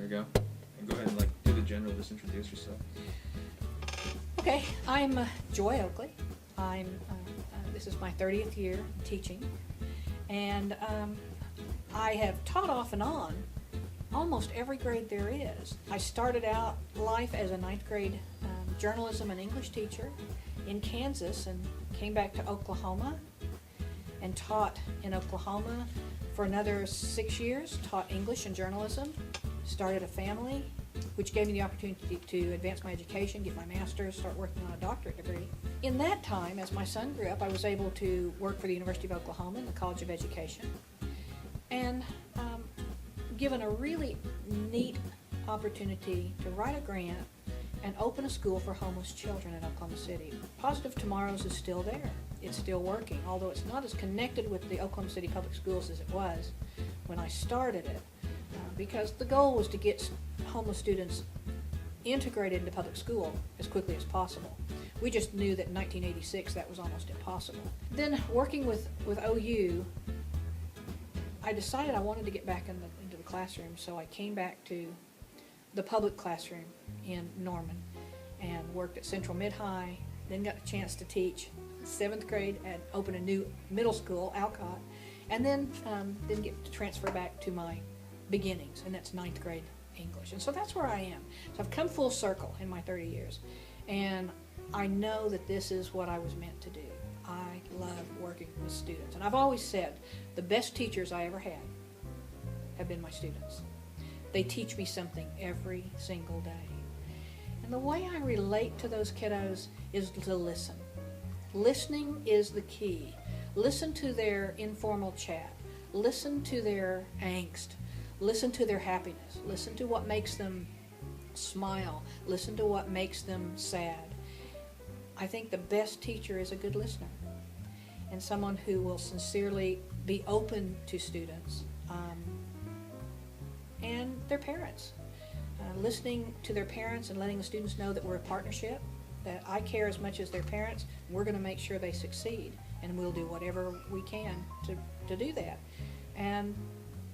There you go. And go ahead and do the general, just introduce yourself. Okay, I'm Joye Oakley. This is my 30th year teaching, and I have taught off and on almost every grade there is. I started out life as a 9th grade journalism and English teacher in Kansas and came back to Oklahoma and taught in Oklahoma for another 6 years, taught English and journalism, started a family, which gave me the opportunity to advance my education, get my master's, start working on a doctorate degree. In that time, as my son grew up, I was able to work for the University of Oklahoma in the College of Education, and given a really neat opportunity to write a grant and open a school for homeless children in Oklahoma City. Positive Tomorrows is still there. It's still working, although it's not as connected with the Oklahoma City Public Schools as it was when I started it, because the goal was to get homeless students integrated into public school as quickly as possible. We just knew that in 1986 that was almost impossible. Then working with OU, I decided I wanted to get back into the classroom, so I came back to the public classroom in Norman and worked at Central Mid-High, then got a chance to teach 7th grade and open a new middle school, Alcott, and then get to transfer back to my beginnings, and that's 9th grade English. And so that's where I am. So I've come full circle in my 30 years, and I know that this is what I was meant to do. I love working with students, and I've always said the best teachers I ever had have been my students. They teach me something every single day. And the way I relate to those kiddos is to listen. Listening is the key. Listen to their informal chat. Listen to their angst. Listen to their happiness. Listen to what makes them smile. Listen to what makes them sad. I think the best teacher is a good listener and someone who will sincerely be open to students and their parents. Listening to their parents and letting the students know that we're a partnership, that I care as much as their parents. We're going to make sure they succeed, and we'll do whatever we can to do that. And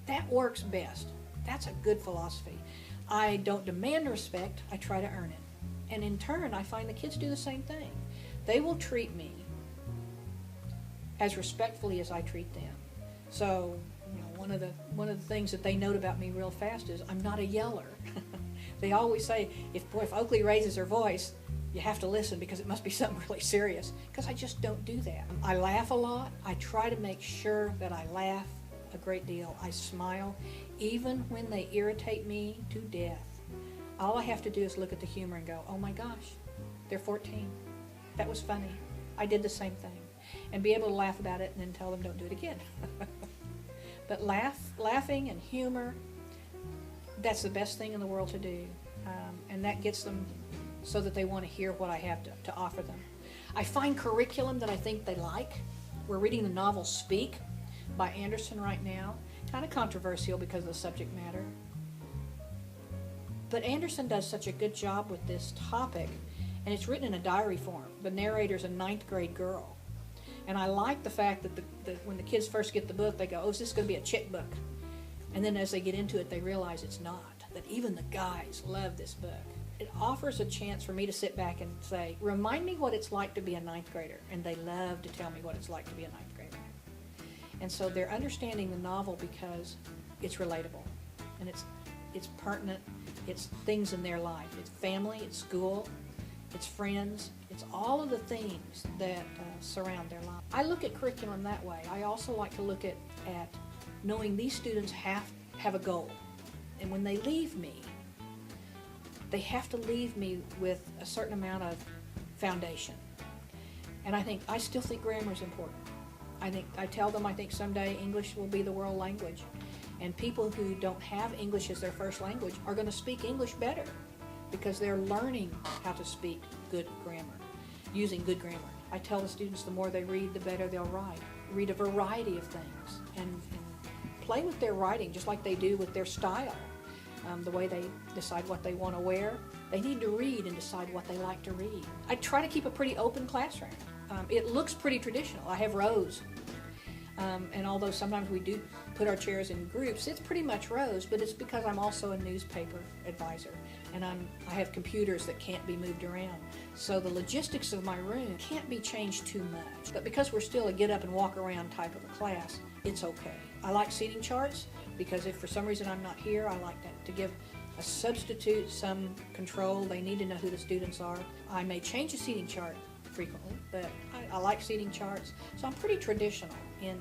that works best. That's a good philosophy. I don't demand respect, I try to earn it. And in turn, I find the kids do the same thing. They will treat me as respectfully as I treat them. So, one of the things that they note about me real fast is I'm not a yeller. They always say, if Oakley raises her voice, you have to listen because it must be something really serious, because I just don't do that. I laugh a lot. I try to make sure that I laugh a great deal. I smile, even when they irritate me to death. All I have to do is look at the humor and go, oh my gosh, they're 14. That was funny. I did the same thing. And be able to laugh about it and then tell them don't do it again. But laughing and humor, that's the best thing in the world to do. And that gets them so that they want to hear what I have to offer them. I find curriculum that I think they like. We're reading the novel Speak by Anderson right now. Kind of controversial because of the subject matter. But Anderson does such a good job with this topic, and it's written in a diary form. The narrator's a 9th grade girl. And I like the fact that when the kids first get the book, they go, oh, is this going to be a chick book? And then as they get into it, they realize it's not, that even the guys love this book. It offers a chance for me to sit back and say, remind me what it's like to be a 9th grader. And they love to tell me what it's like to be a 9th grader. And so they're understanding the novel because it's relatable. And it's pertinent. It's things in their life. It's family, it's school, it's friends. It's all of the themes that surround their life. I look at curriculum that way. I also like to look at knowing these students have a goal. And when they leave me, they have to leave me with a certain amount of foundation. And I still think grammar is important. I tell them I think someday English will be the world language. And people who don't have English as their first language are going to speak English better because they're learning how to speak good grammar, using good grammar. I tell the students the more they read, the better they'll write. Read a variety of things and play with their writing just like they do with their style. The way they decide what they want to wear, they need to read and decide what they like to read. I try to keep a pretty open classroom. It looks pretty traditional. I have rows. And although sometimes we do put our chairs in groups, it's pretty much rows, but it's because I'm also a newspaper advisor, and I have computers that can't be moved around. So the logistics of my room can't be changed too much. But because we're still a get up and walk around type of a class, it's okay. I like seating charts because if for some reason I'm not here, I like that to give a substitute some control. They need to know who the students are. I may change a seating chart frequently, but I like seating charts. So I'm pretty traditional in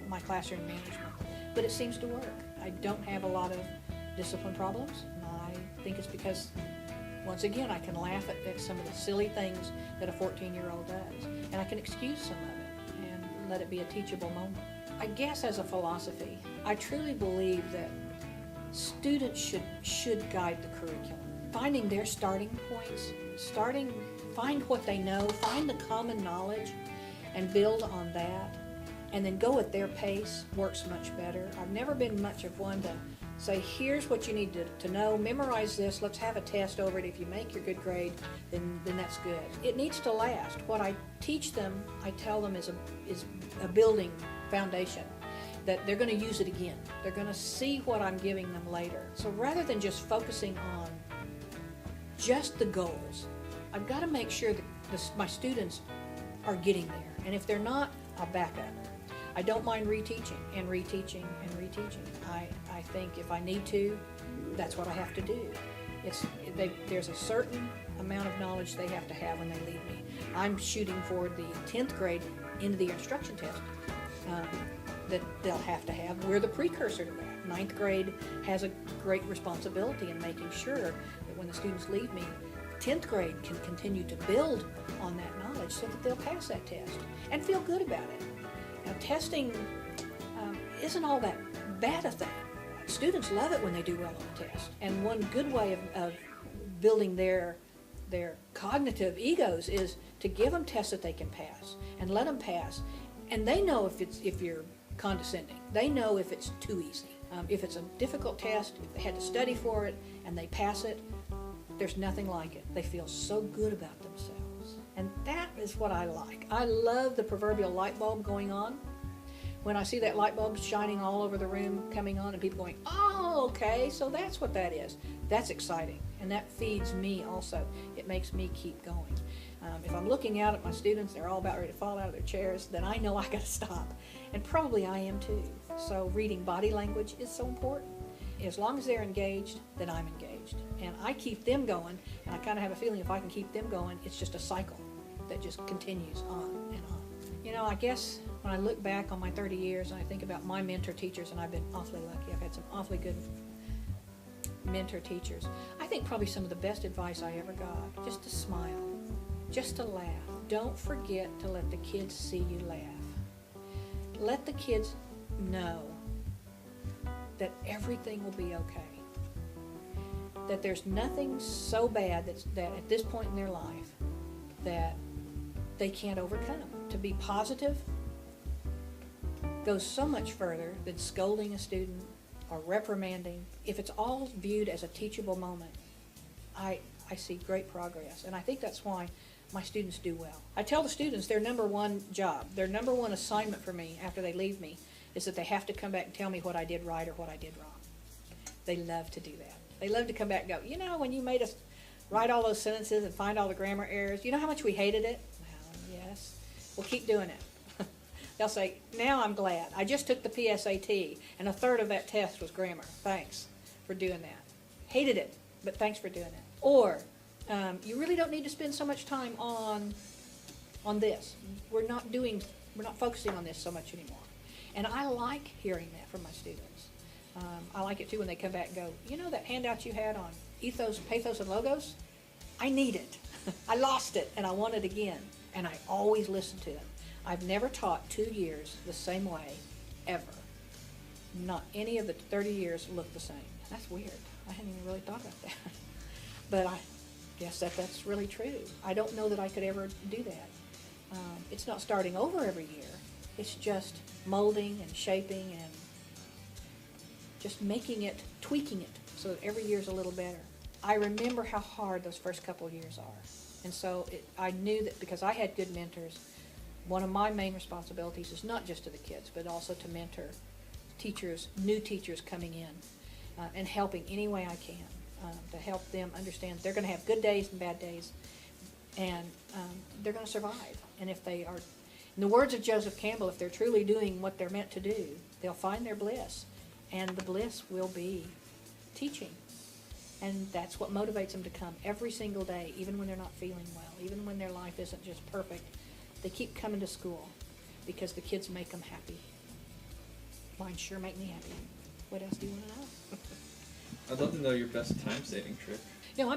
my classroom management, but it seems to work. I don't have a lot of discipline problems, and I think it's because, once again, I can laugh at some of the silly things that a 14-year-old does, and I can excuse some of it and let it be a teachable moment. I guess as a philosophy, I truly believe that students should guide the curriculum. Finding their starting points, find what they know, find the common knowledge, and build on that, and then go at their pace works much better. I've never been much of one to say, here's what you need to know, memorize this, let's have a test over it. If you make your good grade, then that's good. It needs to last. What I teach them, I tell them is a building foundation, that they're going to use it again. They're going to see what I'm giving them later. So rather than just focusing on just the goals, I've got to make sure that my students are getting there. And if they're not, I'll back up. I don't mind reteaching and reteaching and reteaching. I think if I need to, that's what I have to do. There's a certain amount of knowledge they have to have when they leave me. I'm shooting for the 10th grade end of the year instruction test that they'll have to have. We're the precursor to that. 9th grade has a great responsibility in making sure that when the students leave me, 10th grade can continue to build on that knowledge so that they'll pass that test and feel good about it. Now, testing isn't all that bad a thing. Students love it when they do well on a test. And one good way of building their cognitive egos is to give them tests that they can pass and let them pass. And they know if you're condescending. They know if it's too easy. If it's a difficult test, if they had to study for it and they pass it, there's nothing like it. They feel so good about themselves. And that is what I like. I love the proverbial light bulb going on. When I see that light bulb shining all over the room coming on and people going, oh, okay, so that's what that is. That's exciting. And that feeds me also. It makes me keep going. If I'm looking out at my students, they're all about ready to fall out of their chairs, then I know I got to stop. And probably I am too. So reading body language is so important. As long as they're engaged, then I'm engaged. And I keep them going, and I kind of have a feeling if I can keep them going, it's just a cycle that just continues on and on. You know, I guess when I look back on my 30 years and I think about my mentor teachers, and I've been awfully lucky, I've had some awfully good mentor teachers. I think probably some of the best advice I ever got, just to smile, just to laugh. Don't forget to let the kids see you laugh. Let the kids know that everything will be okay. That there's nothing so bad that at this point in their life that they can't overcome. To be positive goes so much further than scolding a student or reprimanding. If it's all viewed as a teachable moment, I see great progress. And I think that's why my students do well. I tell the students their number one job, their number one assignment for me after they leave me is that they have to come back and tell me what I did right or what I did wrong. They love to do that. They love to come back and go, you know, when you made us write all those sentences and find all the grammar errors, you know how much we hated it? Well, yes. We'll keep doing it. They'll say, now I'm glad. I just took the PSAT, and a third of that test was grammar. Thanks for doing that. Hated it, but thanks for doing it. Or, you really don't need to spend so much time on this. We're not focusing on this so much anymore. And I like hearing that from my students. I like it too when they come back and go, you know that handout you had on ethos, pathos, and logos? I need it. I lost it, and I want it again. And I always listen to them. I've never taught 2 years the same way, ever. Not any of the 30 years look the same. That's weird. I hadn't even really thought about that. But I guess that's really true. I don't know that I could ever do that. It's not starting over every year. It's just molding and shaping and just making it, tweaking it, so that every year's a little better. I remember how hard those first couple of years are. And so I knew that because I had good mentors, one of my main responsibilities is not just to the kids, but also to mentor teachers, new teachers coming in, and helping any way I can to help them understand they're going to have good days and bad days, and they're going to survive. And if they are, in the words of Joseph Campbell, if they're truly doing what they're meant to do, they'll find their bliss, and the bliss will be teaching. And that's what motivates them to come every single day, even when they're not feeling well, even when their life isn't just perfect. They keep coming to school because the kids make them happy. Mine sure make me happy. What else do you want to know? I'd love to know your best time-saving trick. You know,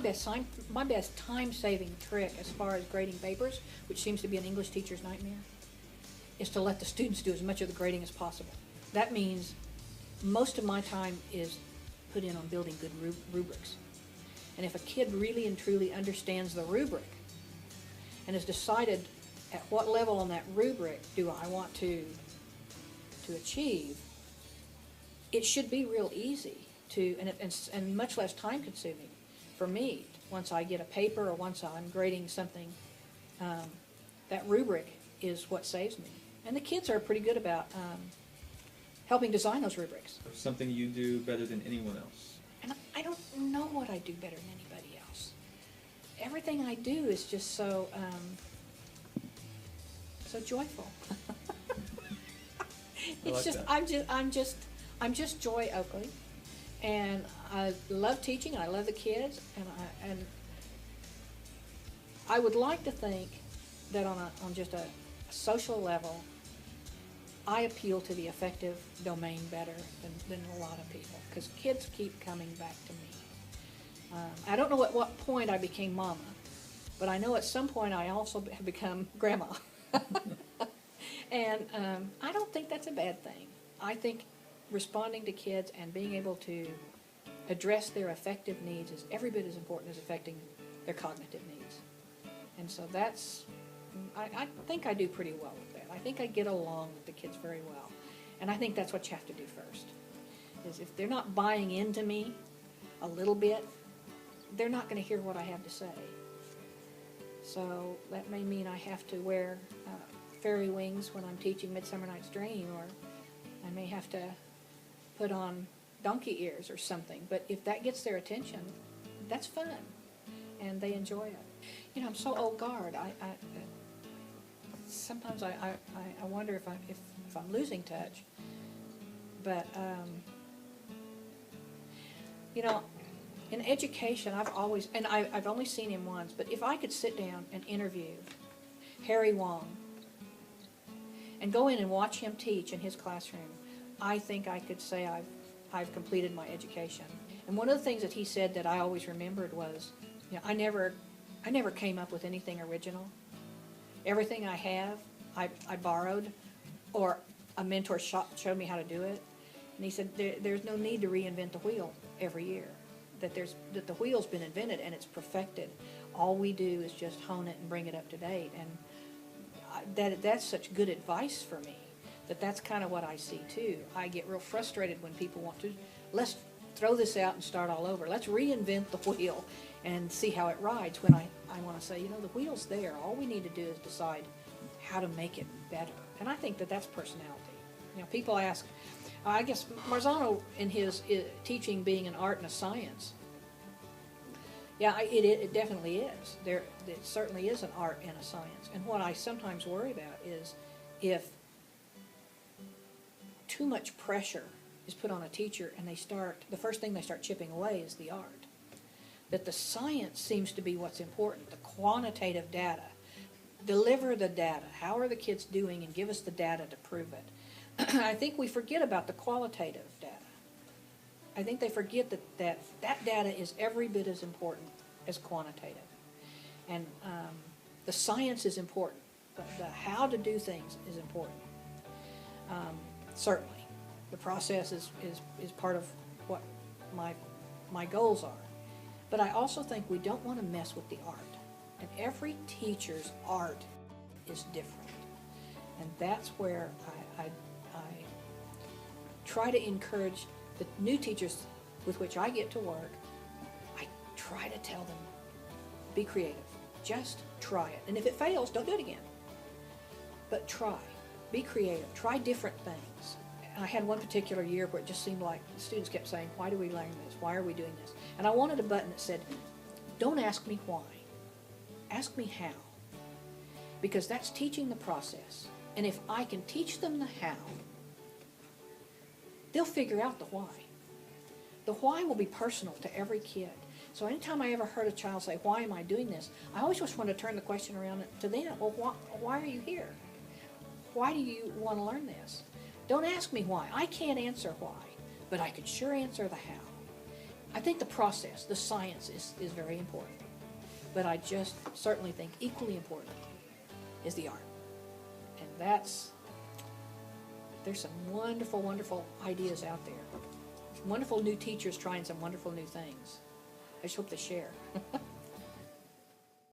my best time-saving trick as far as grading papers, which seems to be an English teacher's nightmare, is to let the students do as much of the grading as possible. That means most of my time is put in on building good rubrics. And if a kid really and truly understands the rubric and has decided at what level on that rubric do I want to achieve, it should be real easy to, and much less time consuming for me once I get a paper or once I'm grading something. That rubric is what saves me. And the kids are pretty good about helping design those rubrics. Something you do better than anyone else. And I don't know what I do better than anybody else. Everything I do is just so joyful. I like that. I'm just Joye Oakley, and I love teaching, and I love the kids, and I would like to think that on just a social level, I appeal to the affective domain better than a lot of people, because kids keep coming back to me. I don't know at what point I became mama, but I know at some point I also have become grandma. And I don't think that's a bad thing. I think responding to kids and being able to address their affective needs is every bit as important as affecting their cognitive needs. And so I think I do pretty well with that. I think I get along with the kids very well. And I think that's what you have to do first, is if they're not buying into me a little bit, they're not going to hear what I have to say. So that may mean I have to wear fairy wings when I'm teaching Midsummer Night's Dream, or I may have to put on donkey ears or something. But if that gets their attention, that's fun, and they enjoy it. You know, I'm so old guard. Sometimes I wonder if I'm losing touch. But you know, in education, I've always, and I've only seen him once, but if I could sit down and interview Harry Wong and go in and watch him teach in his classroom, I think I could say I've completed my education. And one of the things that he said that I always remembered was, you know, I never came up with anything original. Everything I have, I borrowed, or a mentor showed me how to do it. And he said there's no need to reinvent the wheel every year. That the wheel's been invented and it's perfected. All we do is just hone it and bring it up to date. And that's such good advice for me. That's kind of what I see too. I get real frustrated when people want to, let's throw this out and start all over. Let's reinvent the wheel and see how it rides, when I want to say, you know, the wheel's there. All we need to do is decide how to make it better. And I think that's personality. You know, people ask, I guess Marzano in his teaching being an art and a science, yeah, it definitely is. It certainly is an art and a science. And what I sometimes worry about is if too much pressure is put on a teacher and the first thing they start chipping away is the art. That the science seems to be what's important, the quantitative data. Deliver the data. How are the kids doing, and give us the data to prove it. I think we forget about the qualitative data. I think they forget that data is every bit as important as quantitative. And the science is important, but the how to do things is important. Certainly. The process is part of what my goals are. But I also think we don't want to mess with the art. And every teacher's art is different. And that's where I try to encourage the new teachers with which I get to work. I try to tell them, be creative. Just try it. And if it fails, don't do it again. but try. Be creative. Try different things. And I had one particular year where it just seemed like the students kept saying, why do we learn this? Why are we doing this? And I wanted a button that said, don't ask me why. Ask me how. Because that's teaching the process. And if I can teach them the how, they'll figure out the why. The why will be personal to every kid. So anytime I ever heard a child say, why am I doing this? I always just want to turn the question around to them. Well, why are you here? Why do you want to learn this? Don't ask me why. I can't answer why, but I could sure answer the how. I think the process, the science is very important. But I just certainly think equally important is the art. And there's some wonderful, wonderful ideas out there. Wonderful new teachers trying some wonderful new things. I just hope they share.